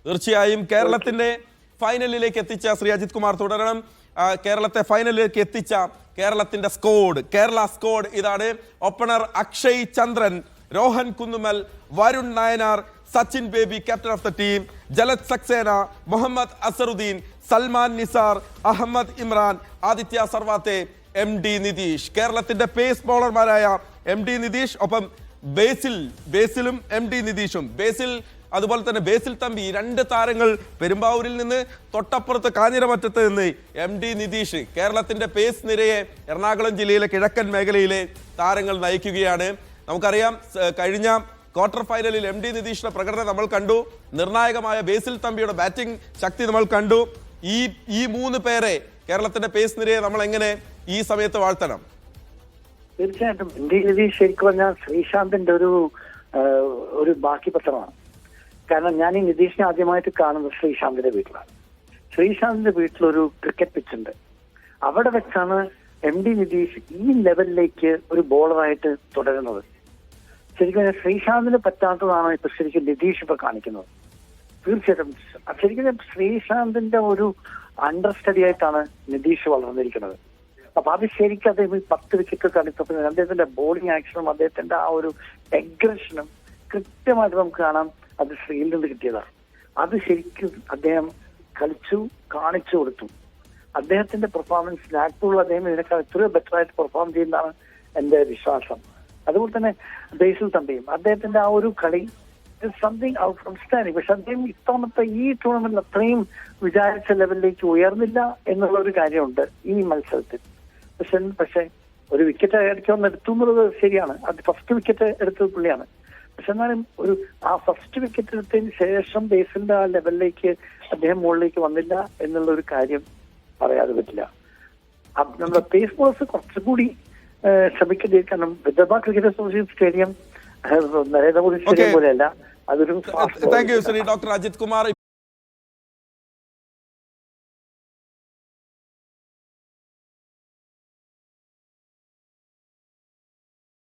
തീർച്ചയായും കേരളത്തിന്റെ ഫൈനലിലേക്ക് എത്തിച്ച ശ്രീ അജിത് കുമാർ തുടരണം. കേരളത്തെ ഫൈനലിലേക്ക് എത്തിച്ച കേരളത്തിന്റെ കേരള സ്ക്വാഡ് ഇതാണ്. Opener Akshay Chandran, Rohan Kunnummal, Varun Nayanar, Sachin Baby captain of the team, Jalaj Saxena, Mohammed Azharuddeen, Salman Nizar, Ahmed Imran, Aditya Sarwate, MD Nidheesh. കേരളത്തിന്റെ പേസ് ബോളർമാരായ MD നിതീഷ്, ഒപ്പം ബേസിലും MD നിതീഷും. അതുപോലെ തന്നെ ബേസിൽ തമ്പി, രണ്ട് താരങ്ങൾ പെരുമ്പാവൂരിൽ നിന്ന്, തൊട്ടപ്പുറത്ത് കാഞ്ഞിരമറ്റത്ത് നിന്ന് MD നിതീഷ്. കേരളത്തിന്റെ പേസ് നിരയെ എറണാകുളം ജില്ലയിലെ കിഴക്കൻ മേഖലയിലെ താരങ്ങൾ നയിക്കുകയാണ്. നമുക്കറിയാം, കഴിഞ്ഞ ക്വാർട്ടർ ഫൈനലിൽ MD നിതീഷിന്റെ പ്രകടനം നമ്മൾ കണ്ടു. നിർണായകമായ ബേസിൽ തമ്പിയുടെ ബാറ്റിംഗ് ശക്തി നമ്മൾ കണ്ടു. ഈ മൂന്ന് പേരെ, കേരളത്തിന്റെ പേസ് നിരയെ നമ്മൾ എങ്ങനെ ഈ സമയത്ത് വാഴ്ത്തണം? തീർച്ചയായിട്ടും MD നിതീഷ് ശരിക്കും പറഞ്ഞാൽ ശ്രീശാന്തിന്റെ ഒരു ബാക്കി പത്രമാണ്. കാരണം ഞാൻ ഈ നിതീഷിനെ ആദ്യമായിട്ട് കാണുന്നത് ശ്രീശാന്തിന്റെ വീട്ടിലാണ്. ശ്രീശാന്തിന്റെ വീട്ടിലൊരു ക്രിക്കറ്റ് പിച്ച് ഉണ്ട്. അവിടെ വെച്ചാണ് MD നിതീഷ് ഈ ലെവലിലേക്ക് ഒരു ബോളറായിട്ട് തുടരുന്നത്. ശരിക്കും ശ്രീശാന്തിന് പറ്റാത്തതാണ് ഇപ്പൊ ശരിക്കും നിതീഷ് ഇപ്പൊ കാണിക്കുന്നത്. തീർച്ചയായിട്ടും ശരിക്കും ശ്രീശാന്തിന്റെ ഒരു അണ്ടർ സ്റ്റഡി ആയിട്ടാണ് നിതീഷ് വളർന്നിരിക്കുന്നത്. അപ്പൊ അത് ശരിക്കും അദ്ദേഹം 10 വിക്കറ്റ് കളിച്ചപ്പോൾ അദ്ദേഹത്തിന്റെ ബോളിംഗ് ആക്ഷനും അദ്ദേഹത്തിന്റെ ആ ഒരു എഗ്രഷനും കൃത്യമായിട്ട് നമുക്ക് കാണാം. അത് ശ്രീയിൽ നിന്ന് കിട്ടിയതാണ്. അത് ശരിക്കും അദ്ദേഹം കാണിച്ചു കൊടുത്തു. അദ്ദേഹത്തിന്റെ പെർഫോമൻസ് നാഗ്പൂരിൽ അദ്ദേഹം ഇതിനേക്കാൾ എത്രയോ ബെറ്റർ ആയിട്ട് പെർഫോം ചെയ്യുന്നതാണ് എന്റെ വിശ്വാസം. അതുപോലെ തന്നെ ബേസിൽ തമ്പിയും അദ്ദേഹത്തിന്റെ ആ ഒരു കളി സംതിങ് ഔട്ട്സ്റ്റാൻഡിങ്. പക്ഷെ അദ്ദേഹം ഇത്തവണത്തെ ഈ ടൂർണമെന്റിൽ അത്രയും വിചാരിച്ച ലെവലിലേക്ക് ഉയർന്നില്ല എന്നുള്ള ഒരു കാര്യമുണ്ട് ഈ മത്സരത്തിൽ. പക്ഷെ ഒരു വിക്കറ്റ് അടിച്ചൊന്ന് എടുത്തു എന്നുള്ളത് ശരിയാണ്. അത് ഫസ്റ്റ് വിക്കറ്റ് എടുത്തത് പുള്ളിയാണ്. പക്ഷെ എന്നാലും ആ ഫസ്റ്റ് വിക്കറ്റ് എടുത്തതിന് ശേഷം ബേസിന്റെ ആ ലെവലിലേക്ക് അദ്ദേഹം മുകളിലേക്ക് വന്നില്ല എന്നുള്ള ഒരു കാര്യം പറയാതെ പറ്റില്ല. നമ്മുടെ പേസ് ബോളേഴ്സ് കുറച്ചുകൂടി ശ്രമിക്കേണ്ടി. കാരണം Vidarbha cricket association stadium Narendra Modi stadium പോലെയല്ല. അതൊരു thank you Shri doctor Ajith Kumar.